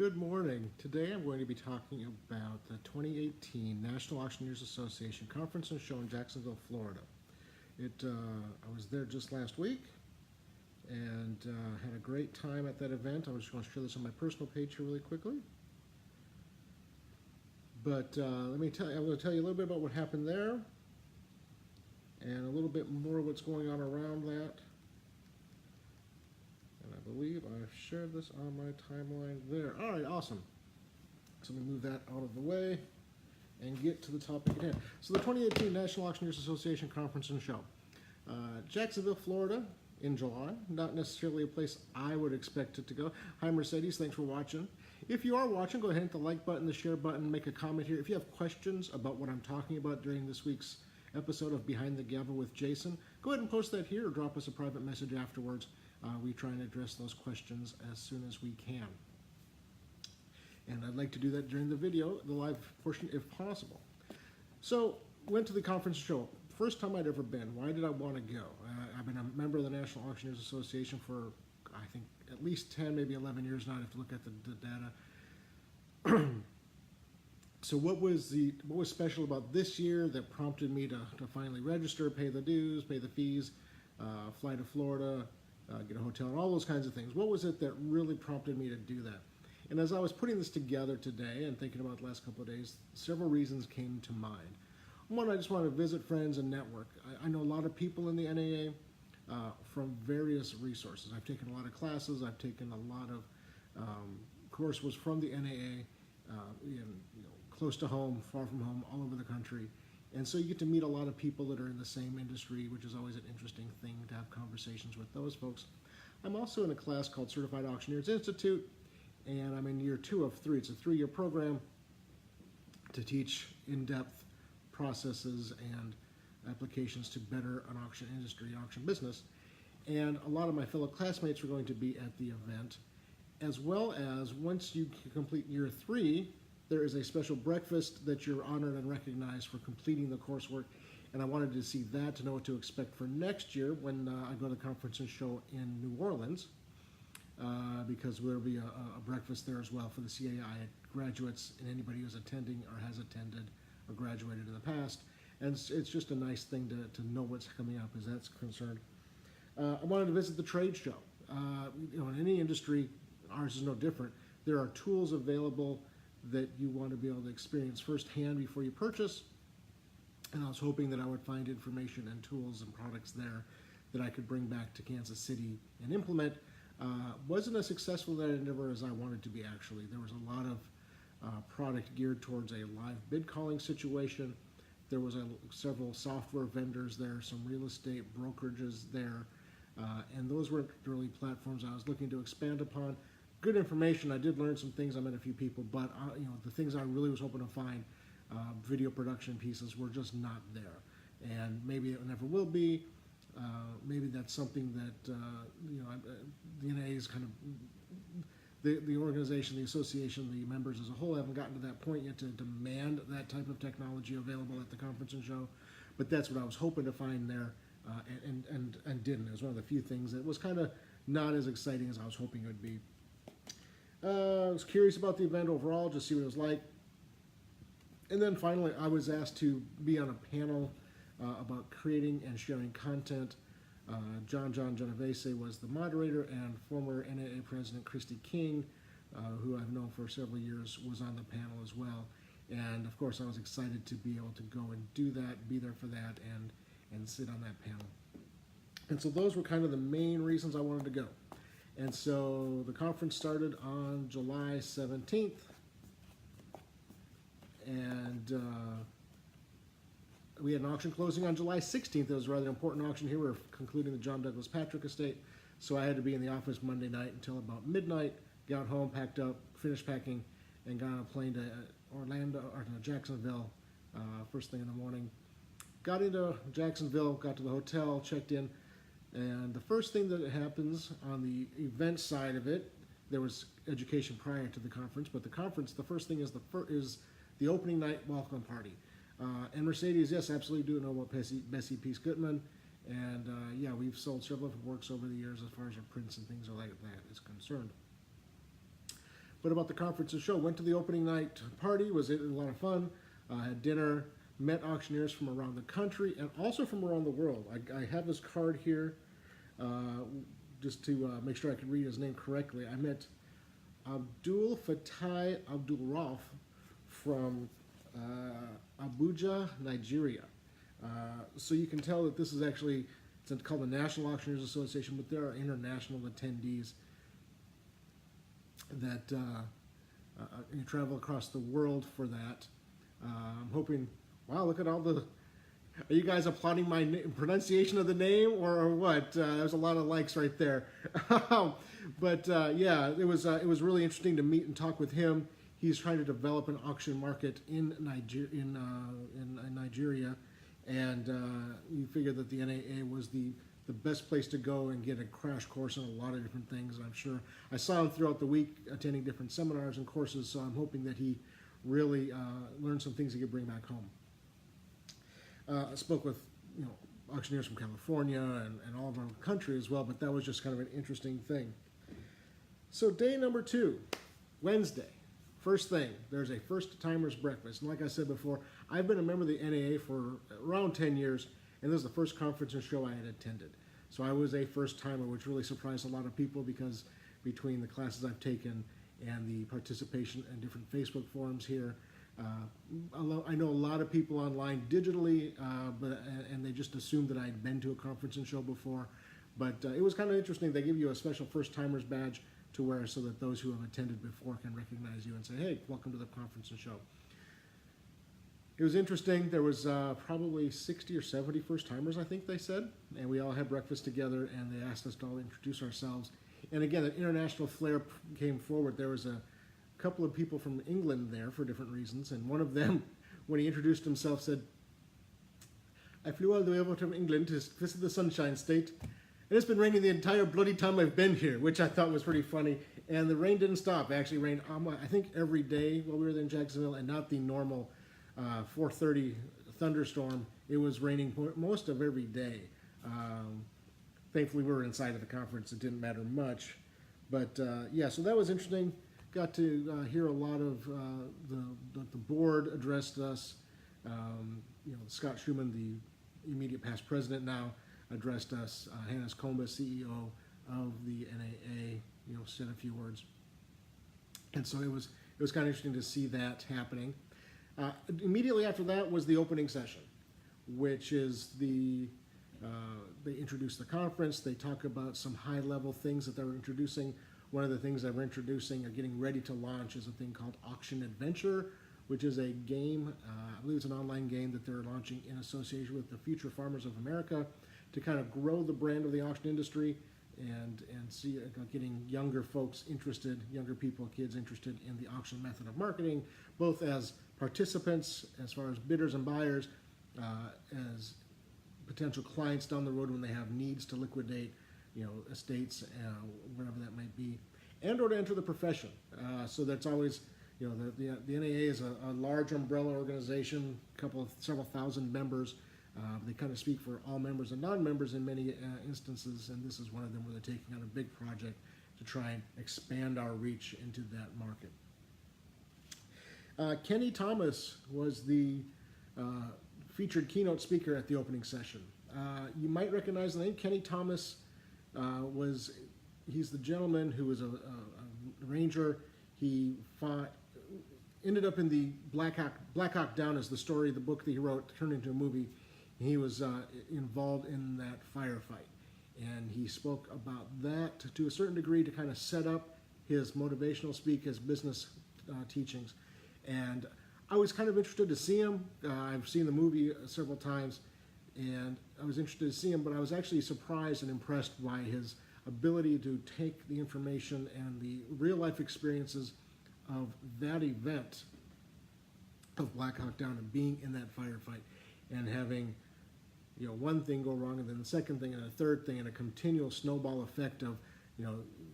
Good morning. Today I'm going to be talking about the 2018 National Auctioneers Association Conference and Show in Jacksonville, Florida. I was there just last week and had a great time at that event. I was just going to share this on my personal page here really quickly. But I'm going to tell you a little bit about what happened there and a little bit more what's going on around that. I believe I've shared this on my timeline there. All right, awesome. So let me move that out of the way and get to the topic at hand. So the 2018 National Auctioneers Association Conference and Show. Jacksonville, Florida in July. Not necessarily a place I would expect it to go. Hi, Mercedes. Thanks for watching. If you are watching, go ahead and hit the like button, the share button, make a comment here. If you have questions about what I'm talking about during this week's episode of Behind the Gavel with Jason, go ahead and post that here or drop us a private message afterwards. We try and address those questions as soon as we can. And I'd like to do that during the video, the live portion, if possible. So, went to the conference show. First time I'd ever been. Why did I want to go? I've been a member of the National Auctioneers Association for, I think, at least 10, maybe 11 years now. I have to look at the data. So what was special about this year that prompted me to finally register, pay the dues, pay the fees, fly to Florida, get a hotel, and all those kinds of things? What was it that really prompted me to do that? And as I was putting this together today and thinking about the last couple of days, several reasons came to mind. One, I just wanted to visit friends and network. I know a lot of people in the NAA from various resources. I've taken a lot of classes. I've taken a lot of courses from the NAA, close to home, far from home, all over the country. And so you get to meet a lot of people that are in the same industry, which is always an interesting thing to have conversations with those folks. I'm also in a class called Certified Auctioneers Institute, and I'm in year 2 of 3. It's a 3-year program to teach in-depth processes and applications to better an auction industry, auction business. And a lot of my fellow classmates are going to be at the event, as well as once you complete year 3, there is a special breakfast that you're honored and recognized for completing the coursework, and I wanted to see that to know what to expect for next year when I go to the conference and show in New Orleans, because there will be a breakfast there as well for the CAI graduates and anybody who's attending or has attended or graduated in the past. And it's just a nice thing to know what's coming up as that's concerned. I wanted to visit the trade show. In any industry, ours is no different. There are tools available that you want to be able to experience firsthand before you purchase. And I was hoping that I would find information and tools and products there that I could bring back to Kansas City and implement. Wasn't as successful that endeavor as I wanted to be, actually. There was a lot of product geared towards a live bid calling situation. There was several software vendors there, some real estate brokerages there, and those weren't really platforms I was looking to expand upon. Good information. I did learn some things. I met a few people, but the things I really was hoping to find, video production pieces, were just not there. And maybe it never will be. Maybe that's something that the NAA is kind of the organization, the association, the members as a whole haven't gotten to that point yet to demand that type of technology available at the conference and show. But that's what I was hoping to find there, and didn't. It was one of the few things that was kind of not as exciting as I was hoping it would be. I was curious about the event overall, just see what it was like. And then finally, I was asked to be on a panel about creating and sharing content. John Genovese was the moderator, and former NAA President Christy King, who I've known for several years, was on the panel as well. And of course, I was excited to be able to go and do that, be there for that, and sit on that panel. And so those were kind of the main reasons I wanted to go. And so the conference started on July 17th, and we had an auction closing on July 16th. It was a rather important auction here. We were concluding the John Douglas Patrick estate, so I had to be in the office Monday night until about midnight, got home, packed up, finished packing, and got on a plane to Jacksonville first thing in the morning. Got into Jacksonville, got to the hotel, checked in. And the first thing that happens on the event side of it, there was education prior to the conference, but the first thing is the opening night welcome party. And Mercedes, yes, absolutely do know about Bessie Peace Goodman, and yeah, we've sold several of her works over the years as far as her prints and things like that is concerned. but about the conference and show. Went to the opening night party, was a lot of fun, had dinner, met auctioneers from around the country and also from around the world. I have his card here just to make sure I can read his name correctly. I met Abdul Fatai Abdul Rauf from Abuja, Nigeria. So you can tell that this is actually, it's called the National Auctioneers Association, but there are international attendees that you travel across the world for that. I'm hoping, wow, look at all the, are you guys applauding my pronunciation of the name or what? There's a lot of likes right there. But yeah, it was really interesting to meet and talk with him. He's trying to develop an auction market in Nigeria, and you figured that the NAA was the best place to go and get a crash course on a lot of different things. And I'm sure I saw him throughout the week attending different seminars and courses, so I'm hoping that he really learned some things he could bring back home. I spoke with auctioneers from California and all over the country as well, but that was just kind of an interesting thing. So day number 2, Wednesday. First thing, there's a first-timers breakfast. And like I said before, I've been a member of the NAA for around 10 years, and this is the first conference and show I had attended. So I was a first-timer, which really surprised a lot of people because between the classes I've taken and the participation in different Facebook forums here, I know a lot of people online digitally, and they just assumed that I'd been to a conference and show before. But it was kind of interesting. They give you a special first-timers badge to wear so that those who have attended before can recognize you and say, hey, welcome to the conference and show. It was interesting. There was probably 60 or 70 first-timers, I think they said, and we all had breakfast together, and they asked us to all introduce ourselves. And again, an international flair came forward. There was a couple of people from England there for different reasons, and one of them, when he introduced himself, said, I flew all the way over from England to visit the Sunshine State, and it's been raining the entire bloody time I've been here, which I thought was pretty funny. And the rain didn't stop. It actually rained, I think, every day while we were there in Jacksonville, and not the normal 4:30 thunderstorm. It was raining most of every day. Thankfully, we were inside of the conference. It didn't matter much. But yeah, so that was interesting. Got to hear a lot of the board addressed us. Scott Schumann, the immediate past president now, addressed us. Hannes Komba, CEO of the NAA, said a few words. And so it was kind of interesting to see that happening. Immediately after that was the opening session, which is they introduce the conference. They talk about some high-level things that they're introducing. One of the things that we're introducing or getting ready to launch is a thing called Auction Adventure, which is a game, I believe it's an online game that they're launching in association with the Future Farmers of America to kind of grow the brand of the auction industry and see getting younger folks interested, younger people, kids interested in the auction method of marketing, both as participants, as far as bidders and buyers, as potential clients down the road when they have needs to liquidate, estates, whatever that might be, and or to enter the profession. So that's always, the NAA is a large umbrella organization, several thousand members. They kind of speak for all members and non-members in many instances, and this is one of them where they're taking on a big project to try and expand our reach into that market. Kenny Thomas was the featured keynote speaker at the opening session. You might recognize the name. Kenny Thomas he's the gentleman who was a ranger. He ended up in the Black Hawk Down as the story, the book that he wrote turned into a movie. He was involved in that firefight, and he spoke about that to a certain degree to kind of set up his motivational speak, his business teachings. And I was kind of interested to see him. I've seen the movie several times, and I was interested to see him, but I was actually surprised and impressed by his ability to take the information and the real-life experiences of that event of Black Hawk Down and being in that firefight and having one thing go wrong and then the second thing and a third thing and a continual snowball effect of,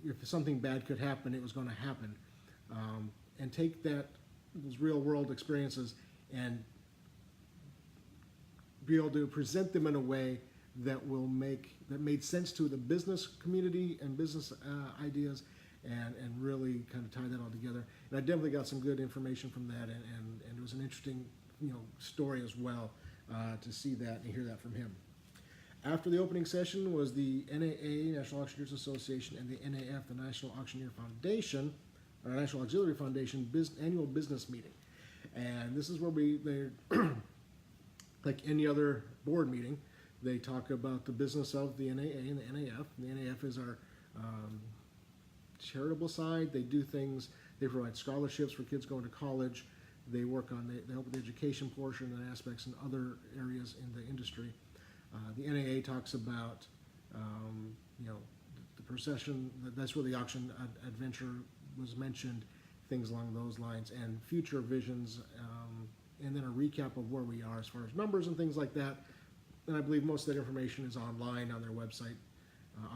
if something bad could happen, it was going to happen. And take those real world experiences and be able to present them in a way that made sense to the business community and business ideas and really kind of tie that all together. And I definitely got some good information from that, and it was an interesting story as well to see that and hear that from him. After the opening session was the NAA, National Auctioneers Association, and the NAF, the National Auctioneer Foundation, or National Auxiliary Foundation annual business meeting. And this is where they're like any other board meeting, they talk about the business of the NAA and the NAF. The NAF is our charitable side. They do things, they provide scholarships for kids going to college. They work on, they help with the education portion and aspects in other areas in the industry. The NAA talks about, the procession, that's where the auction adventure was mentioned, things along those lines, and future visions, and then a recap of where we are as far as numbers and things like that. And I believe most of that information is online on their website,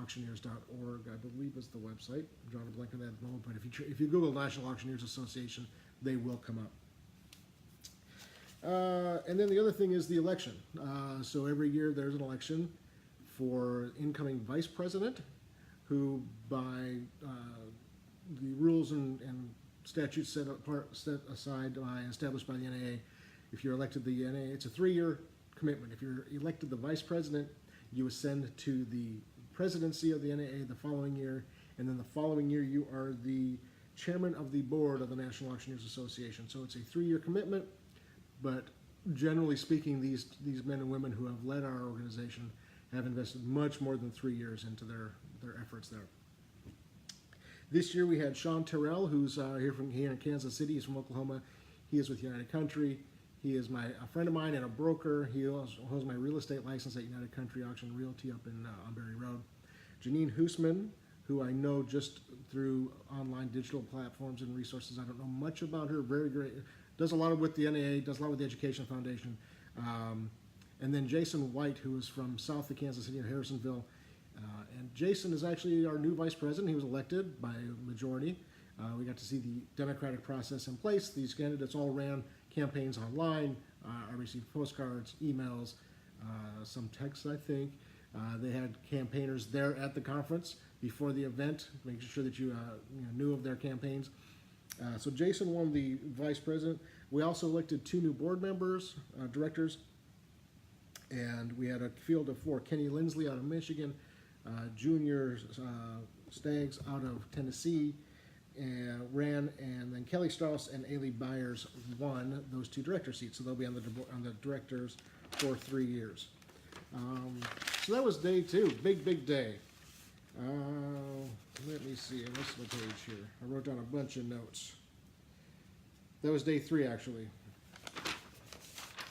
auctioneers.org, I believe is the website. I'm drawing a blank on that at the moment, but if you Google National Auctioneers Association, they will come up. And then the other thing is the election. So every year there's an election for incoming vice president, who by the rules and statutes set aside and established by the NAA, if you're elected the NAA, it's a 3-year commitment. If you're elected the vice president, you ascend to the presidency of the NAA the following year, and then the following year you are the chairman of the board of the National Auctioneers Association. So it's a 3-year commitment, but generally speaking, these men and women who have led our organization have invested much more than 3 years into their efforts there. This year we had Sean Terrell, who's here in Kansas City. He's from Oklahoma. He is with United Country. He is a friend of mine and a broker. He also holds my real estate license at United Country Auction Realty up in on Berry Road. Janine Hoosman, who I know just through online digital platforms and resources. I don't know much about her. Very great. Does a lot with the NAA, does a lot with the Education Foundation. And then Jason White, who is from south of Kansas City in Harrisonville. And Jason is actually our new vice president. He was elected by a majority. We got to see the democratic process in place. These candidates all ran campaigns online. I received postcards, emails, some texts, I think. They had campaigners there at the conference before the event, making sure that you knew of their campaigns. So Jason won the vice president. We also elected 2 new board members, directors, and we had a field of 4. Kenny Lindsley out of Michigan, Junior Staggs out of Tennessee ran, and then Kelly Strauss and Ailey Byers won those 2 director seats. So they'll be on the directors for 3 years. So that was day 2, big day. Let me see, I lost my page here. I wrote down a bunch of notes. That was day 3, actually.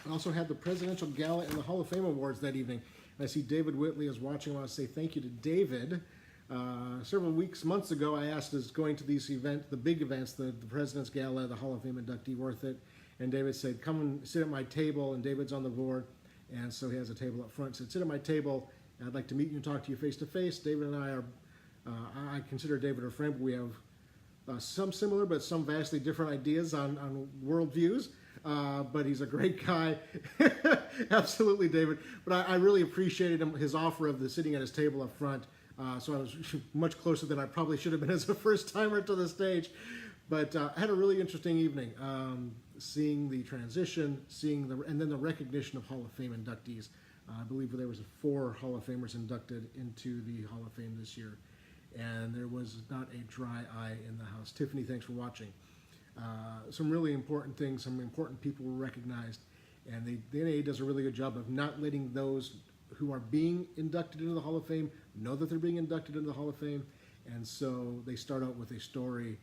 I also had the Presidential Gala and the Hall of Fame Awards that evening. And I see David Whitley is watching. I want to say thank you to David. Several months ago, I asked, is going to these events, the big events, the President's Gala, the Hall of Fame inductee, worth it? And David said, come and sit at my table, and David's on the board. And so he has a table up front. Said, sit at my table. I'd like to meet you and talk to you face to face. David and I are, I consider David a friend, but we have some similar but some vastly different ideas on worldviews. But he's a great guy. Absolutely, David. But I really appreciated his offer of the sitting at his table up front. So I was much closer than I probably should have been as a first-timer to the stage. But I had a really interesting evening, seeing the transition, and then the recognition of Hall of Fame inductees. I believe there was 4 Hall of Famers inducted into the Hall of Fame this year, and there was not a dry eye in the house. Tiffany, thanks for watching. Some really important things, some important people were recognized, and the NAA does a really good job of not letting those who are being inducted into the Hall of Fame know that they're being inducted into the Hall of Fame, and so they start out with a story,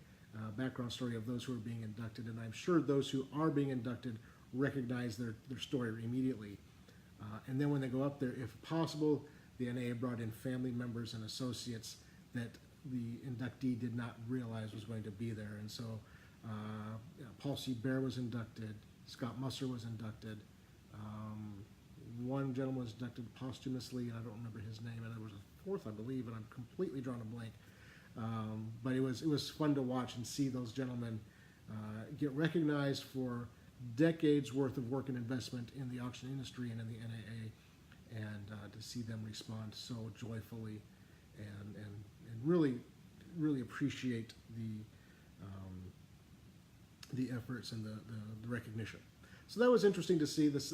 background story of those who are being inducted, and I'm sure those who are being inducted recognize their story immediately. And then when they go up there, if possible, the NAA brought in family members and associates that the inductee did not realize was going to be there. And so Paul C. Bear was inducted, Scott Musser was inducted, one gentleman was inducted posthumously, and I don't remember his name, and there was a 4th, I believe, and I'm completely drawing a blank. But it was fun to watch and see those gentlemen get recognized for decades worth of work and investment in the auction industry and in the NAA, and to see them respond so joyfully and really really appreciate the efforts and the recognition. So that was interesting to see this,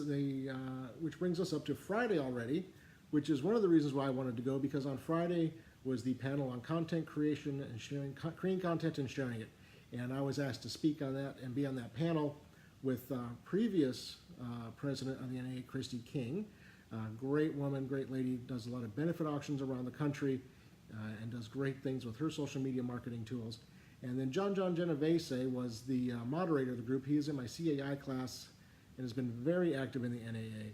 which brings us up to Friday already, which is one of the reasons why I wanted to go, because on Friday was the panel on content creation and sharing, creating content and sharing it. And I was asked to speak on that and be on that panel with previous president of the NAA, Christy King. Great woman, great lady, does a lot of benefit auctions around the country and does great things with her social media marketing tools. And then John Genovese was the moderator of the group. He is in my CAI class and has been very active in the NAA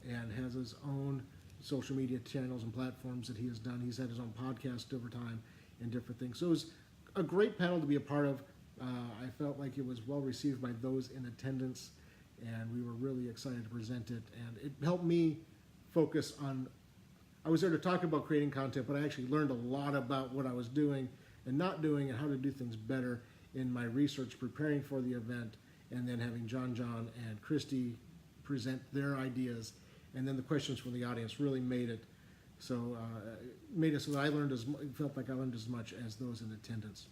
and has his own social media channels and platforms that he has done. He's had his own podcast over time and different things. So it was a great panel to be a part of. I felt like it was well received by those in attendance, and we were really excited to present it. And it helped me focus on, I was there to talk about creating content, but I actually learned a lot about what I was doing and not doing and how to do things better in my research preparing for the event, and then having John and Christy present their ideas, and then the questions from the audience really made it so that I learned felt like I learned as much as those in attendance.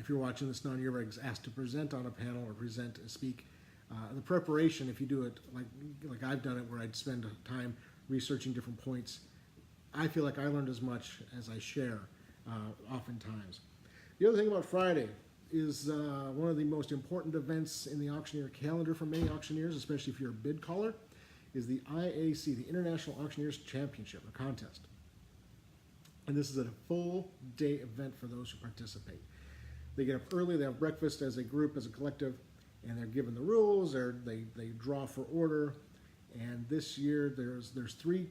If you're watching this now and you're ever asked to present on a panel or speak, the preparation, if you do it like I've done it, where I'd spend time researching different points, I feel like I learned as much as I share oftentimes. The other thing about Friday is one of the most important events in the auctioneer calendar for many auctioneers, especially if you're a bid caller, is the IAC, the International Auctioneers Championship, or contest. And this is a full day event for those who participate. They get up early, they have breakfast as a group, as a collective, and they're given the rules, they draw for order. And this year there's three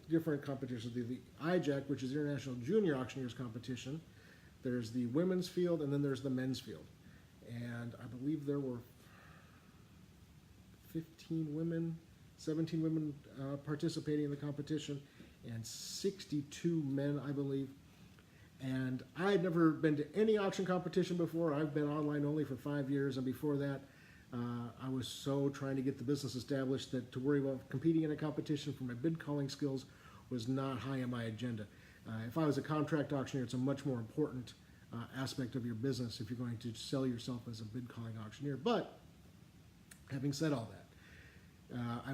different competitions. The IJAC, which is the International Junior Auctioneers Competition. There's the women's field, and then there's the men's field. And I believe there were 17 women participating in the competition, and 62 men, I believe. And I had never been to any auction competition before. I've been online only for 5 years, and before that, I was so trying to get the business established that to worry about competing in a competition for my bid calling skills was not high on my agenda. If I was a contract auctioneer, it's a much more important aspect of your business if you're going to sell yourself as a bid calling auctioneer. But having said all that, I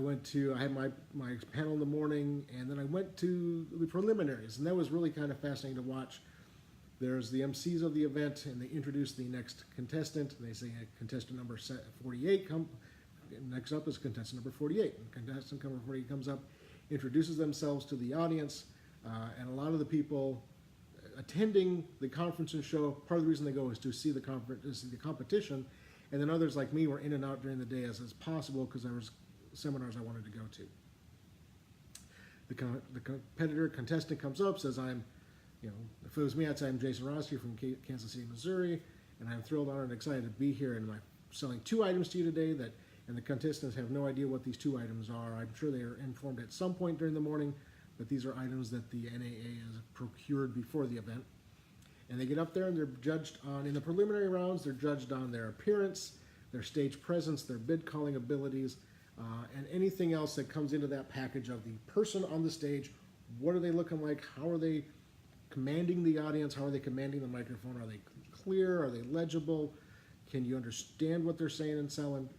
had my panel in the morning, and then I went to the preliminaries, and that was really kind of fascinating to watch. There's the MCs of the event, and they introduce the next contestant. They say contestant number 48, next up is contestant number 48. And contestant number 48 comes up, introduces themselves to the audience, and a lot of the people attending the conference and show, part of the reason they go is to see the competition, and then others like me were in and out during the day as possible because there was seminars I wanted to go to. The contestant comes up, says, if it was me, I'd say I'm Jason Roski from Kansas City, Missouri, and I'm thrilled, honored, and excited to be here, and I'm selling 2 items to you today and the contestants have no idea what these 2 items are. I'm sure they are informed at some point during the morning, but these are items that the NAA has procured before the event. And they get up there and they're judged on, in the preliminary rounds, they're judged on their appearance, their stage presence, their bid calling abilities, and anything else that comes into that package of the person on the stage. What are they looking like? How are they commanding the audience? How are they commanding the microphone? Are they clear? Are they legible? Can you understand what they're saying and selling?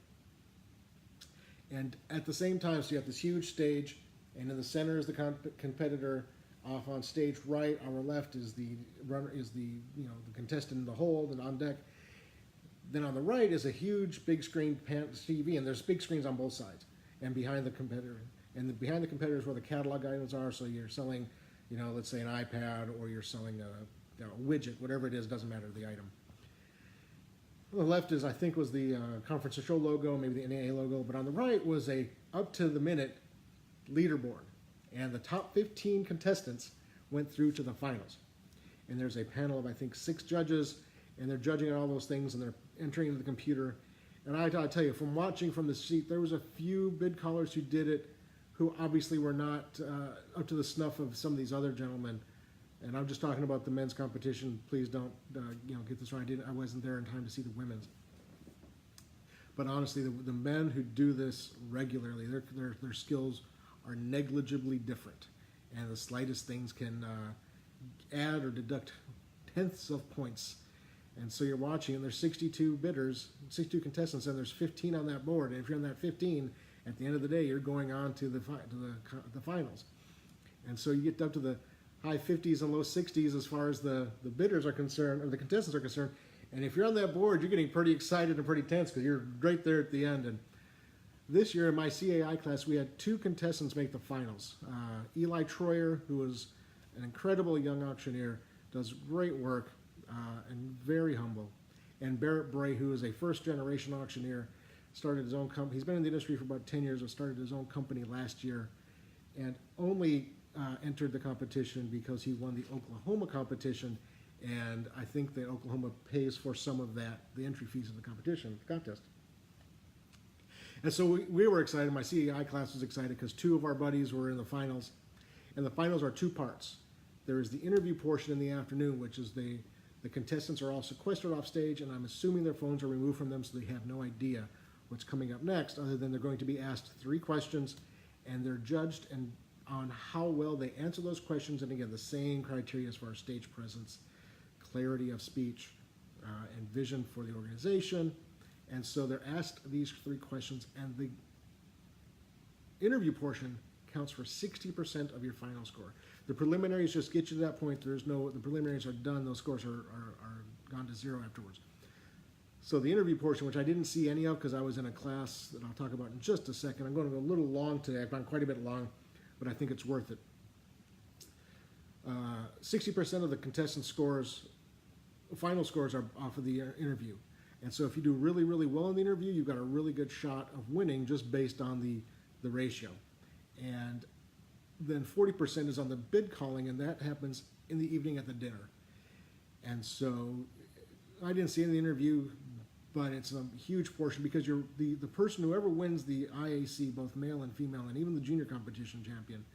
And at the same time, so you have this huge stage, and in the center is the competitor. Off on stage right, our left is the contestant in the hold and on deck. Then on the right is a huge big screen TV, and there's big screens on both sides. And behind the competitor, behind the competitor is where the catalog items are. So you're selling, let's say an iPad, or you're selling a widget, whatever it is, doesn't matter the item. On the left is, I think, was the conference and show logo, maybe the NAA logo, but on the right was a up to the minute leaderboard. And the top 15 contestants went through to the finals. And there's a panel of, I think, 6 judges, and they're judging all those things, and they're entering into the computer. And I tell you, from watching from the seat, there was a few bid callers who did it who obviously were not up to the snuff of some of these other gentlemen. And I'm just talking about the men's competition. Please don't get this wrong. I wasn't there in time to see the women's. But honestly, the men who do this regularly, their skills are negligibly different, and the slightest things can add or deduct tenths of points. And so you're watching, and there's 62 bidders, 62 contestants, and there's 15 on that board. And if you're on that 15, at the end of the day, you're going on to the finals. And so you get up to the high 50s and low 60s as far as the bidders are concerned, or the contestants are concerned. And if you're on that board, you're getting pretty excited and pretty tense because you're right there at the end. And this year in my CAI class, we had 2 contestants make the finals. Eli Troyer, who was an incredible young auctioneer, does great work and very humble. And Barrett Bray, who is a first-generation auctioneer, started his own company. He's been in the industry for about 10 years, but started his own company last year and only entered the competition because he won the Oklahoma competition. And I think that Oklahoma pays for some of that, the entry fees of the contest. And so we were excited. My CAI class was excited because 2 of our buddies were in the finals. And the finals are 2 parts. There is the interview portion in the afternoon, which is the contestants are all sequestered off stage, and I'm assuming their phones are removed from them so they have no idea what's coming up next, other than they're going to be asked 3 questions, and they're judged on how well they answer those questions. And again, the same criteria as far as stage presence, clarity of speech, and vision for the organization. And so they're asked these 3 questions, and the interview portion counts for 60% of your final score. The preliminaries just get you to that point. The preliminaries are done. Those scores are gone to 0 afterwards. So the interview portion, which I didn't see any of because I was in a class that I'll talk about in just a second. I'm going to go a little long today. I've gone quite a bit long, but I think it's worth it. 60% of the contestant scores, final scores, are off of the interview. And so if you do really, really well in the interview, you've got a really good shot of winning just based on the ratio. And then 40% is on the bid calling, and that happens in the evening at the dinner. And so I didn't see in the interview, but it's a huge portion because you're the person, whoever wins the IAC, both male and female, and even the junior competition champion,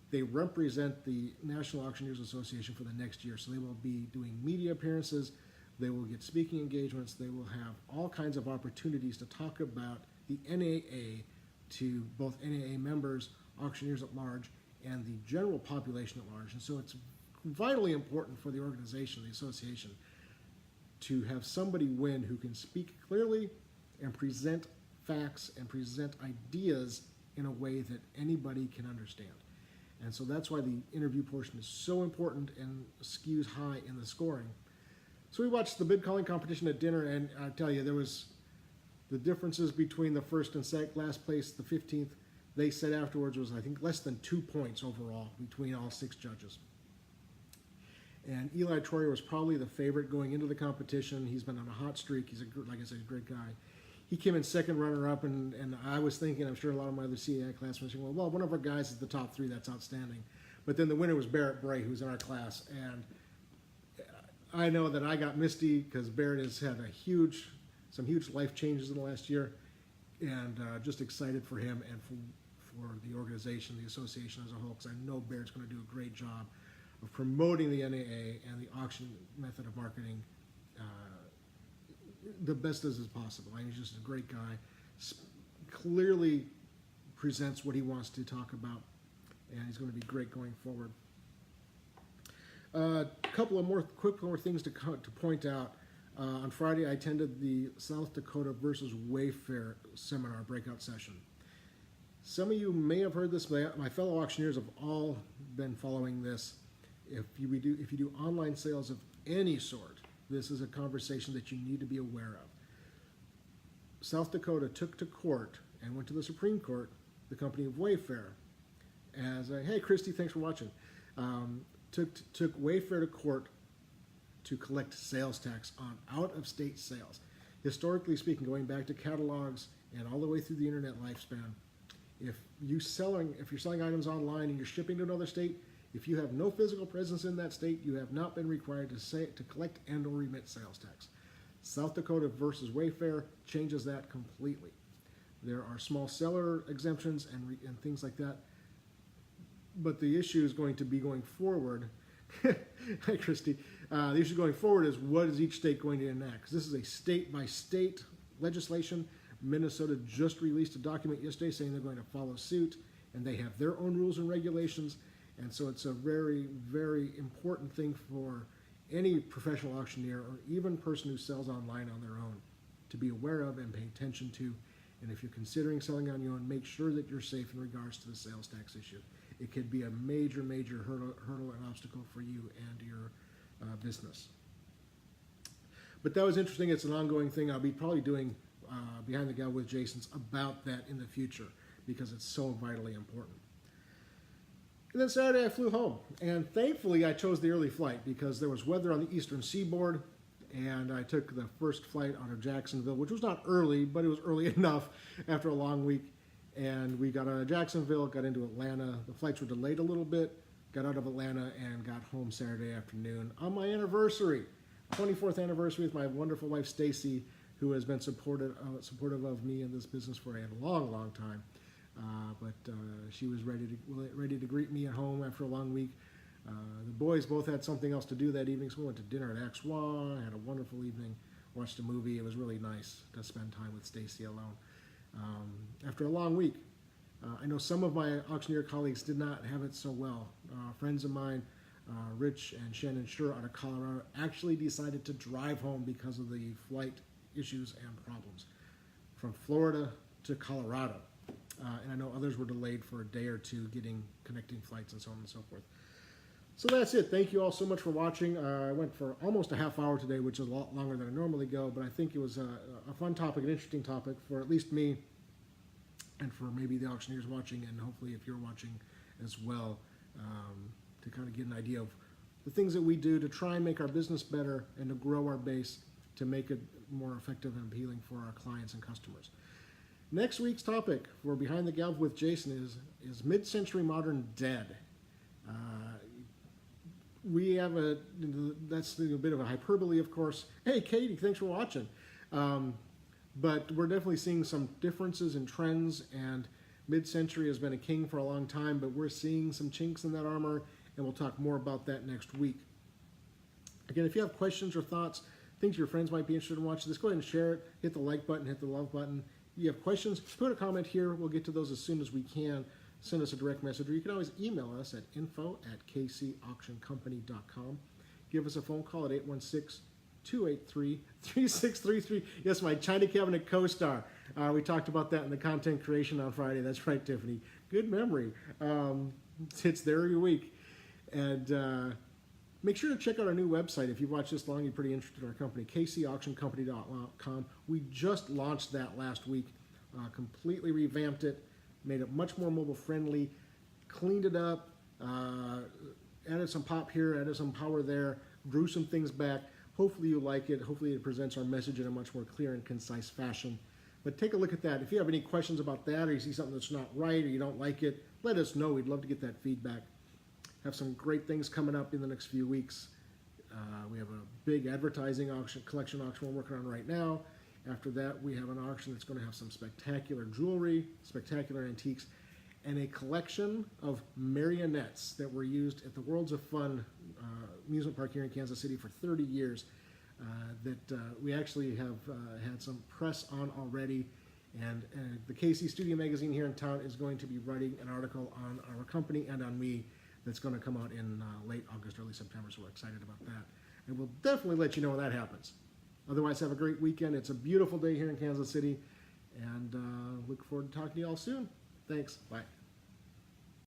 they represent the National Auctioneers Association for the next year. So they will be doing media appearances, they will get speaking engagements, they will have all kinds of opportunities to talk about the NAA to both NAA members, auctioneers at large, and the general population at large. And so it's vitally important for the organization, the association, to have somebody win who can speak clearly and present facts and present ideas in a way that anybody can understand. And so that's why the interview portion is so important and skews high in the scoring. So we watched the bid calling competition at dinner, and I tell you, there was the differences between the first and last place, the 15th, they said afterwards, was I think less than 2 points overall between all 6 judges. And Eli Troyer was probably the favorite going into the competition. He's been on a hot streak. He's, like I said, a great guy. He came in second runner-up, and I was thinking, I'm sure a lot of my other CAI classmates were saying, well, one of our guys is the top 3, that's outstanding. But then the winner was Barrett Bray, who's in our class. And I know that I got misty because Barrett has had some huge life changes in the last year, and just excited for him and for the organization, the association as a whole, because I know Barrett's going to do a great job of promoting the NAA and the auction method of marketing the best as is possible. I mean, he's just a great guy, clearly presents what he wants to talk about, and he's going to be great going forward. A couple of more things to point out. On Friday, I attended the South Dakota versus Wayfair seminar breakout session. Some of you may have heard this, but my fellow auctioneers have all been following this. If you do online sales of any sort, this is a conversation that you need to be aware of. South Dakota took to court and went to the Supreme Court the company of Wayfair. Hey, Christy, thanks for watching. Took Wayfair to court to collect sales tax on out-of-state sales. Historically speaking, going back to catalogs and all the way through the internet lifespan, if you're selling items online and you're shipping to another state, if you have no physical presence in that state, you have not been required to collect and or remit sales tax. South Dakota versus Wayfair changes that completely. There are small seller exemptions and things like that. But the issue is going to be going forward. Hi, Christy. The issue going forward is what is each state going to enact? Because this is a state-by-state legislation. Minnesota just released a document yesterday saying they're going to follow suit, and they have their own rules and regulations. And so it's a very, very important thing for any professional auctioneer or even person who sells online on their own to be aware of and pay attention to. And if you're considering selling on your own, make sure that you're safe in regards to the sales tax issue. It could be a major, major hurdle and obstacle for you and your business. But that was interesting. It's an ongoing thing. I'll be probably doing Behind the Gavel with Jason's about that in the future because it's so vitally important. And then Saturday I flew home, and thankfully I chose the early flight because there was weather on the eastern seaboard, and I took the first flight out of Jacksonville, which was not early, but it was early enough after a long week. And we got out of Jacksonville, got into Atlanta. The flights were delayed a little bit, got out of Atlanta, and got home Saturday afternoon on my anniversary, 24th anniversary with my wonderful wife, Stacy, who has been supportive of me in this business for a long, long time. But she was ready to greet me at home after a long week. The boys both had something else to do that evening, so we went to dinner at X1, had a wonderful evening, watched a movie. It was really nice to spend time with Stacy alone. After a long week, I know some of my auctioneer colleagues did not have it so well. Friends of mine, Rich and Shannon Schur out of Colorado, actually decided to drive home because of the flight issues and problems from Florida to Colorado. And I know others were delayed for a day or two getting connecting flights and so on and so forth. So that's it. Thank you all so much for watching. I went for almost a half hour today, which is a lot longer than I normally go, but I think it was a fun topic, an interesting topic for at least me and for maybe the auctioneers watching, and hopefully if you're watching as well, to kind of get an idea of the things that we do to try and make our business better and to grow our base to make it more effective and appealing for our clients and customers. Next week's topic for Behind the Gavel with Jason is mid-century modern dead. We have that's a bit of a hyperbole, of course. Hey, Katie, thanks for watching. But we're definitely seeing some differences in trends, and mid-century has been a king for a long time, but we're seeing some chinks in that armor, and we'll talk more about that next week. Again, if you have questions or thoughts, things your friends might be interested in watching, just go ahead and share it. Hit the like button, hit the love button. If you have questions, put a comment here. We'll get to those as soon as we can. Send us a direct message, or you can always email us at info@kcauctioncompany.com. Give us a phone call at 816-283-3633. Yes, my China Cabinet co-star. We talked about that in the content creation on Friday. That's right, Tiffany. Good memory. It's there every week. And make sure to check out our new website. If you've watched this long, you're pretty interested in our company, kcauctioncompany.com. We just launched that last week, completely revamped it, made it much more mobile friendly, cleaned it up, added some pop here, added some power there, drew some things back. Hopefully you like it. Hopefully it presents our message in a much more clear and concise fashion. But take a look at that. If you have any questions about that, or you see something that's not right, or you don't like it, let us know. We'd love to get that feedback. Have some great things coming up in the next few weeks. We have a big advertising collection auction we're working on right now. After that, we have an auction that's going to have some spectacular jewelry, spectacular antiques, and a collection of marionettes that were used at the Worlds of Fun amusement park here in Kansas City for 30 years that we actually have had some press on already. And the KC Studio Magazine here in town is going to be writing an article on our company and on me that's going to come out in late August, early September, so we're excited about that. And we'll definitely let you know when that happens. Otherwise, have a great weekend. It's a beautiful day here in Kansas City, and look forward to talking to you all soon. Thanks. Bye.